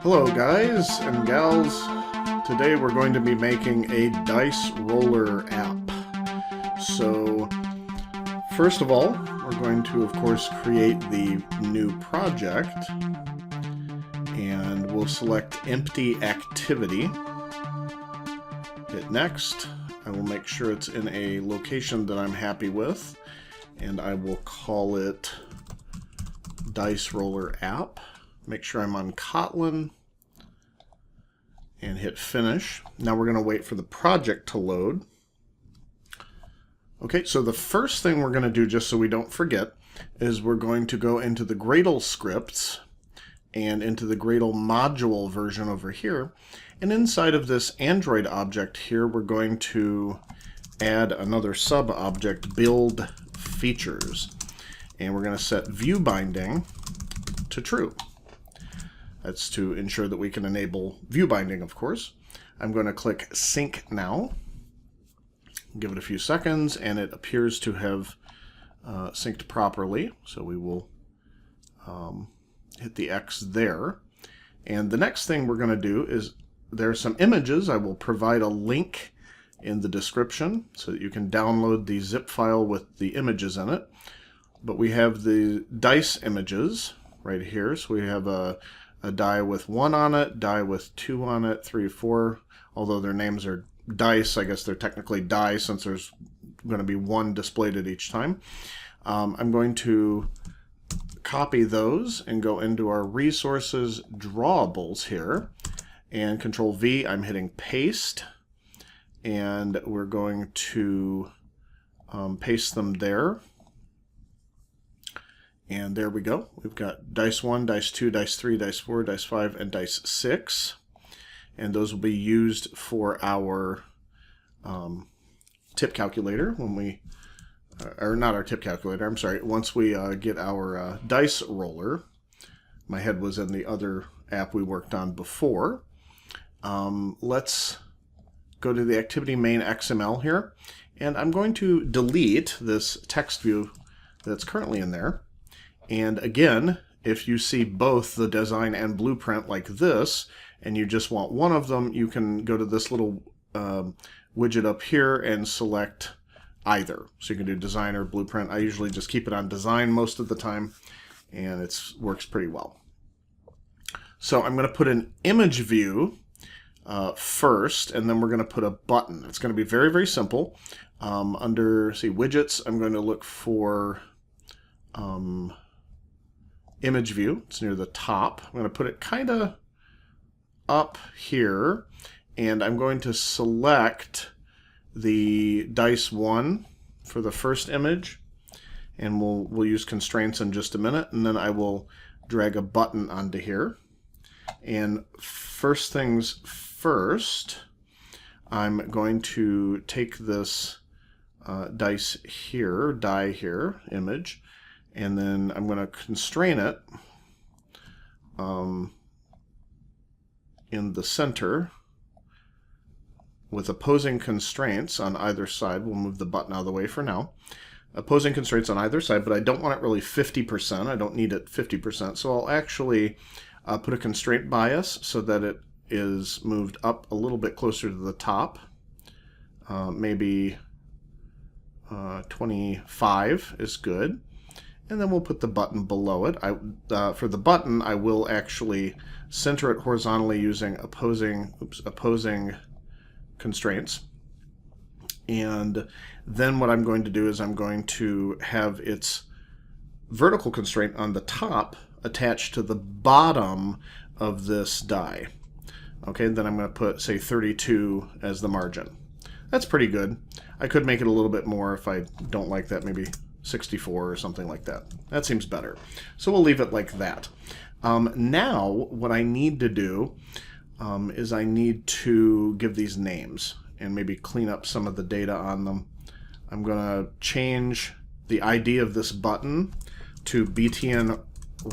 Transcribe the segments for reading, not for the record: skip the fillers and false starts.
Hello guys and gals. Today we're going to be making a dice roller app. So first of all, we're going to of course create the new project, and we'll select empty activity. Hit next. I will make sure it's in a location that I'm happy with, and I will call it Dice Roller App. Make sure I'm on Kotlin and hit finish. Now we're going to wait for the project to load. Okay, so the first thing we're going to do, just so we don't forget, is we're going to go into the Gradle scripts and into the Gradle module version over here. And inside of this Android object here, we're going to add another sub-object, build features. And we're going to set view binding to true. That's to ensure that we can enable view binding, of course. I'm going to click sync now. Give it a few seconds, and it appears to have synced properly. So we will hit the X there. And the next thing we're going to do is there are some images. I will provide a link in the description so that you can download the zip file with the images in it. But we have the dice images right here. So we have a die with 1 on it, die with 2 on it, 3, 4. Although their names are dice, I guess they're technically die since there's going to be 1 displayed at each time. I'm going to copy those and go into our resources drawables here, and Control V, I'm hitting paste, and we're going to paste them there. And there we go. We've got dice 1, dice 2, dice 3, dice 4, dice 5, and dice 6. And those will be used for our tip calculator when we, or not our tip calculator, I'm sorry, once we get our dice roller. My head was in the other app we worked on before. Let's go to the activity main XML here. And I'm going to delete this text view that's currently in there. And again, if you see both the design and blueprint like this, and you just want one of them, you can go to this little widget up here and select either. So you can do design or blueprint. I usually just keep it on design most of the time, and it works pretty well. So I'm going to put an image view first, and then we're going to put a button. It's going to be very, very simple. Under, see, widgets, I'm going to look for image view. It's near the top. I'm going to put it kind of up here, and I'm going to select the dice 1 for the first image, and we'll use constraints in just a minute, and then I will drag a button onto here. And first things first, I'm going to take this dice here, die here, image, and then I'm going to constrain it in the center with opposing constraints on either side. We'll move the button out of the way for now. Opposing constraints on either side, but I don't want it really 50%. I don't need it 50%. So I'll actually put a constraint bias so that it is moved up a little bit closer to the top. Maybe 25 is good. And then we'll put the button below it. For the button, I will actually center it horizontally using opposing constraints. And then what I'm going to do is I'm going to have its vertical constraint on the top attached to the bottom of this die. Okay, then I'm going to put, say, 32 as the margin. That's pretty good. I could make it a little bit more if I don't like that, maybe 64 or something like that. That seems better. So we'll leave it like that. Now, what I need to do is I need to give these names and maybe clean up some of the data on them. I'm going to change the ID of this button to btn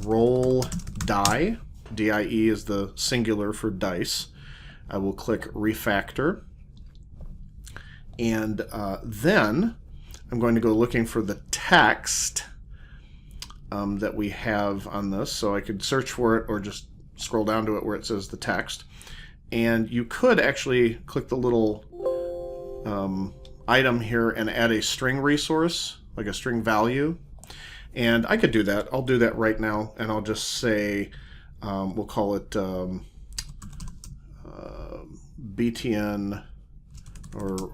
roll die. DIE is the singular for dice. I will click refactor. And then I'm going to go looking for the text that we have on this. So I could search for it or just scroll down to it where it says the text. And you could actually click the little item here and add a string resource, like a string value. And I could do that. I'll do that right now, and I'll just say, we'll call it BTN or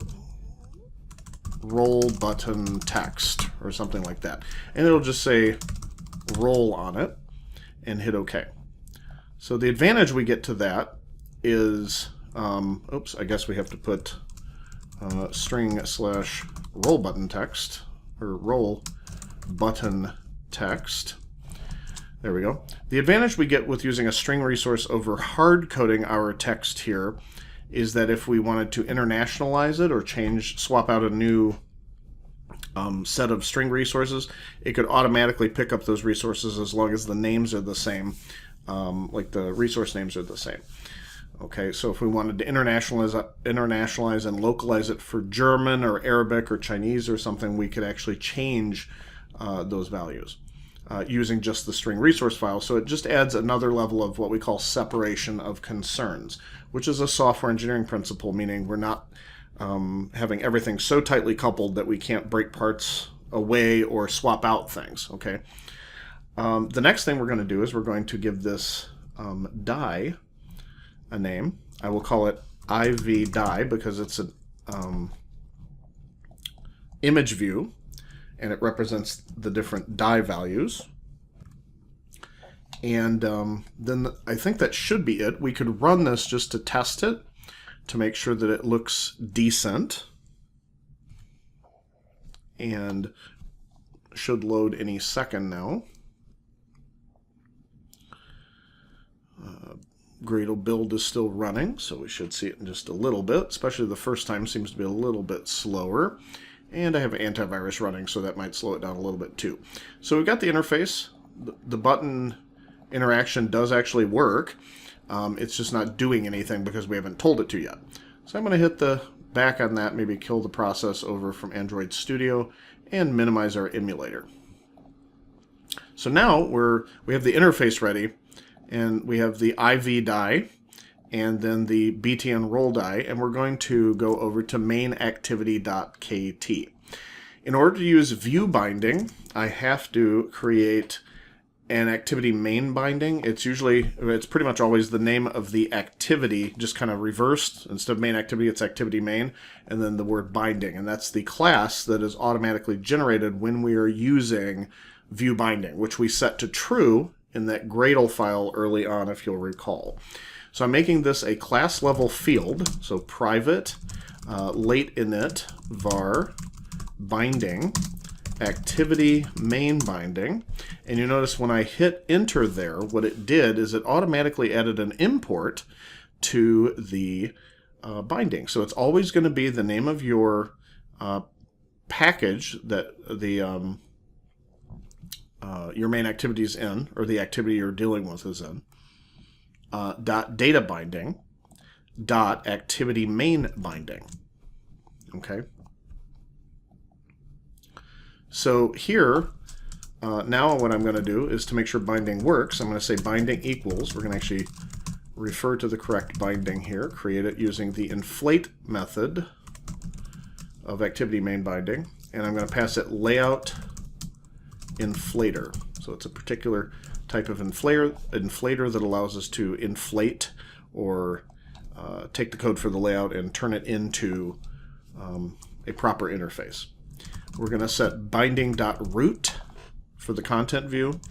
roll button text or something like that. And it'll just say roll on it and hit OK. So the advantage we get to that is, oops, I guess we have to put string/roll button text, or roll button text. There we go. The advantage we get with using a string resource over hard coding our text here is that if we wanted to internationalize it or swap out a new set of string resources, it could automatically pick up those resources as long as the names are the same, like the resource names are the same. Okay, so if we wanted to internationalize and localize it for German or Arabic or Chinese or something, we could actually change those values using just the string resource file. So it just adds another level of what we call separation of concerns, which is a software engineering principle, meaning we're not having everything so tightly coupled that we can't break parts away or swap out things. Okay. The next thing we're going to do is we're going to give this die a name. I will call it IV die because it's an image view, and it represents the different die values. And then I think that should be it. We could run this just to test it, to make sure that it looks decent, and should load any second now. Gradle build is still running, so we should see it in just a little bit, especially the first time seems to be a little bit slower. And I have antivirus running, so that might slow it down a little bit too. So we've got the interface. The button interaction does actually work. It's just not doing anything because we haven't told it to yet. So I'm going to hit the back on that, maybe kill the process over from Android Studio, and minimize our emulator. So now we have the interface ready, and we have the IV die, and then the BTN roll die, and we're going to go over to mainActivity.kt. In order to use view binding, I have to create an activity main binding. It's pretty much always the name of the activity, just kind of reversed. Instead of main activity, it's activity main, and then the word binding. And that's the class that is automatically generated when we are using view binding, which we set to true in that Gradle file early on, if you'll recall. So I'm making this a class level field, so private late init var binding activity main binding, and you notice when I hit enter there, what it did is it automatically added an import to the binding. So it's always going to be the name of your package that the your main activity is in, or the activity you're dealing with is in, dot data binding dot activity main binding. Okay. So here, now what I'm going to do is to make sure binding works, I'm going to say binding equals. We're going to actually refer to the correct binding here, create it using the inflate method of activity main binding, and I'm going to pass it layout inflator. So it's a particular type of inflator that allows us to inflate or take the code for the layout and turn it into a proper interface. We're going to set binding.root for the content view,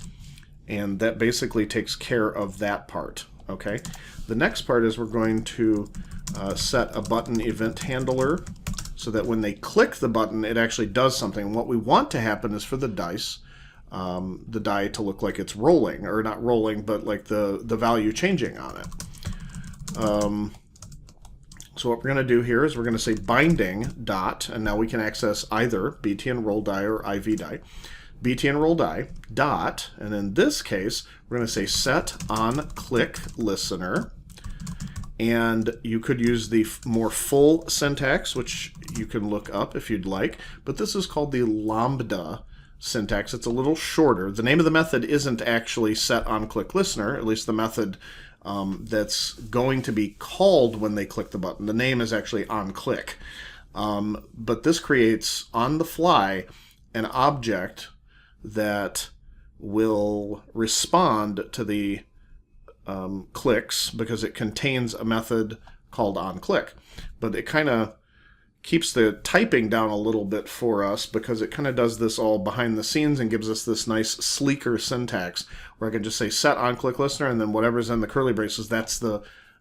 and that basically takes care of that part. Okay. The next part is we're going to set a button event handler so that when they click the button, it actually does something. And what we want to happen is for the die to look like it's rolling, or not rolling, but like the value changing on it. So what we're going to do here is we're going to say binding dot, and now we can access either BTN roll die or IV die. BTN roll die dot, and in this case, we're going to say set on click listener. And you could use the more full syntax, which you can look up if you'd like, but this is called the lambda syntax. It's a little shorter. The name of the method isn't actually set on click listener, at least the method that's going to be called when they click the button. The name is actually onClick. But this creates, on the fly, an object that will respond to the clicks because it contains a method called onClick. But it kind of keeps the typing down a little bit for us because it kind of does this all behind the scenes and gives us this nice sleeker syntax where I can just say set onClick listener, and then whatever's in the curly braces, that's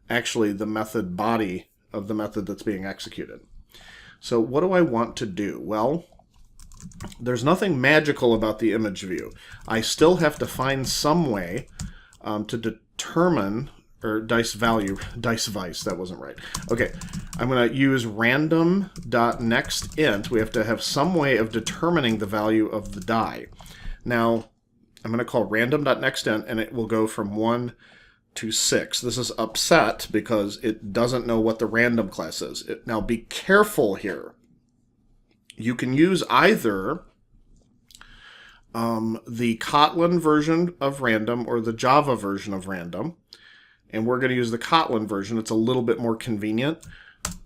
actually the method body of the method that's being executed. So what do I want to do? Well, there's nothing magical about the image view. I still have to find some way to determine, or dice vice, that wasn't right. Okay, I'm going to use random.nextInt. We have to have some way of determining the value of the die. Now, I'm going to call random.nextInt, and it will go from 1 to 6. This is upset because it doesn't know what the random class is. Now, be careful here. You can use either the Kotlin version of random or the Java version of random. And we're going to use the Kotlin version. It's a little bit more convenient,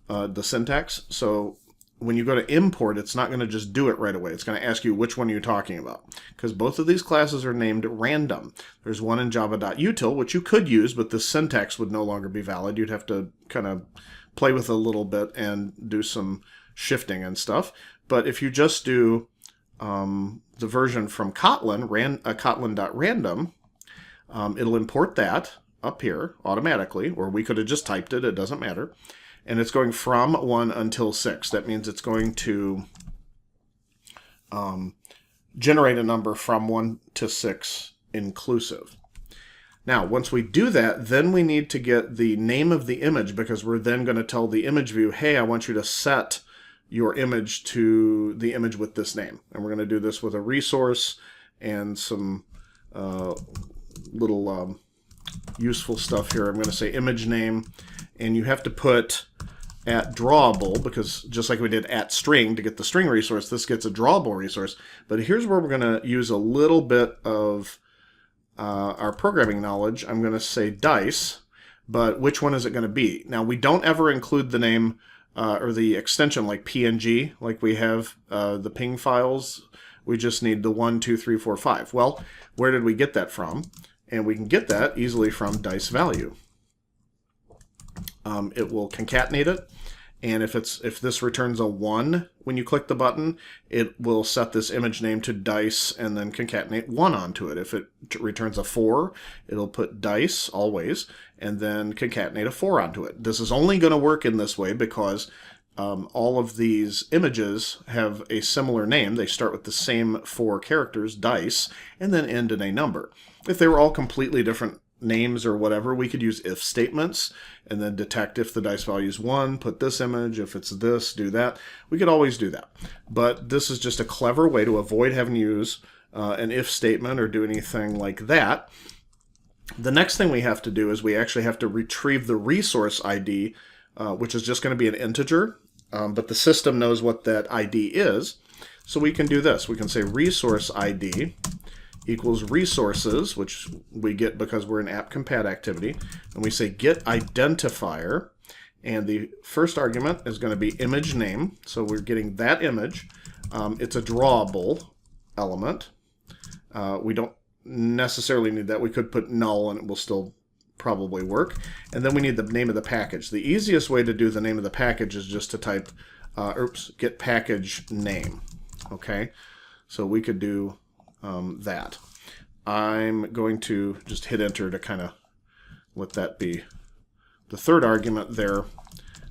the syntax. So when you go to import, it's not going to just do it right away. It's going to ask you which one you're talking about. Because both of these classes are named random. There's one in java.util, which you could use, but the syntax would no longer be valid. You'd have to kind of play with it a little bit and do some shifting and stuff. But if you just do the version from Kotlin, kotlin.random, it'll import that up here automatically, or we could have just typed it, it doesn't matter. And it's going from 1 until 6. That means it's going to generate a number from 1 to 6 inclusive. Now, once we do that, then we need to get the name of the image, because we're then going to tell the image view, hey, I want you to set your image to the image with this name. And we're going to do this with a resource and some little useful stuff here. I'm going to say image name, and you have to put at drawable, because just like we did at string to get the string resource, this gets a drawable resource. But here's where we're going to use a little bit of our programming knowledge. I'm going to say dice, but which one is it going to be? Now, we don't ever include the name or the extension like PNG, like we have the ping files. We just need the 1, 2, 3, 4, 5. Well, where did we get that from? And we can get that easily from dice value. It will concatenate it, and if this returns a 1 when you click the button, it will set this image name to dice and then concatenate 1 onto it. If it returns a 4, it'll put dice always and then concatenate a 4 onto it. This is only going to work in this way because all of these images have a similar name. They start with the same 4 characters, dice, and then end in a number. If they were all completely different names or whatever, we could use if statements and then detect if the dice value is 1, put this image, if it's this, do that. We could always do that. But this is just a clever way to avoid having to use an if statement or do anything like that. The next thing we have to do is we actually have to retrieve the resource ID, which is just going to be an integer, but the system knows what that ID is. So we can do this. We can say resource ID equals resources, which we get because we're in app compat activity, and we say get identifier, and the first argument is going to be image name, so we're getting that image. It's a drawable element. We don't necessarily need that. We could put null and it will still probably work. And then we need the name of the package. The easiest way to do the name of the package is just to type get package name. Okay, so we could do that. I'm going to just hit enter to kind of let that be the third argument there,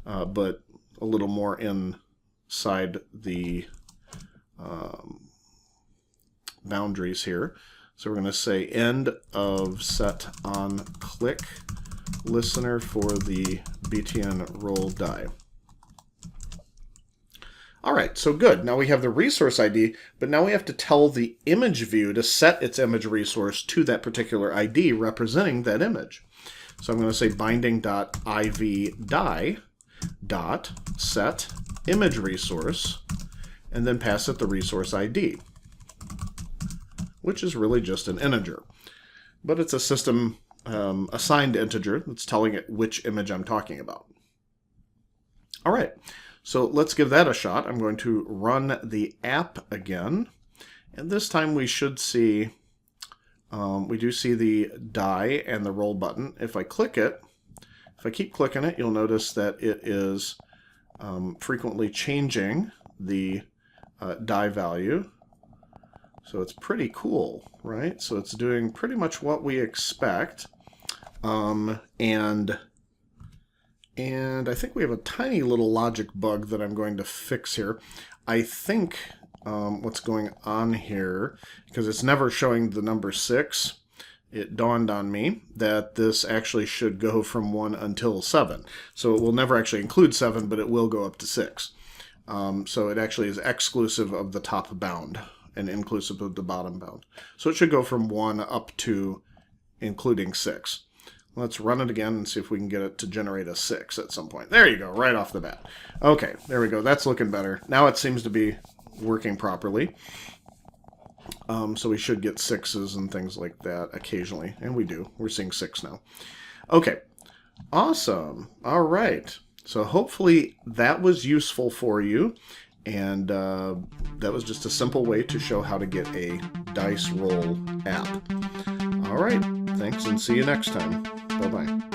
but a little more inside the boundaries here. So we're going to say end of set on click listener for the BTN roll die. All right, so good. Now we have the resource ID, but now we have to tell the image view to set its image resource to that particular ID representing that image. So I'm going to say binding.ivDie.set image resource, and then pass it the resource ID, which is really just an integer. But it's a system assigned integer that's telling it which image I'm talking about. All right, so let's give that a shot. I'm going to run the app again, and this time we should see, we do see the die and the roll button. If I click it, if I keep clicking it, you'll notice that it is frequently changing the die value. So it's pretty cool, right? So it's doing pretty much what we expect. And I think we have a tiny little logic bug that I'm going to fix here. I think what's going on here, because it's never showing the number 6, it dawned on me that this actually should go from 1 until 7. So it will never actually include 7, but it will go up to 6. So it actually is exclusive of the top bound and inclusive of the bottom bound. So it should go from 1 up to including 6. Let's run it again and see if we can get it to generate a 6 at some point. There you go, right off the bat. Okay, there we go. That's looking better. Now it seems to be working properly. So we should get 6s and things like that occasionally. And we do. We're seeing 6 now. Okay, awesome. All right. So hopefully that was useful for you. And that was just a simple way to show how to get a dice roll app. All right, thanks and see you next time. Bye-bye.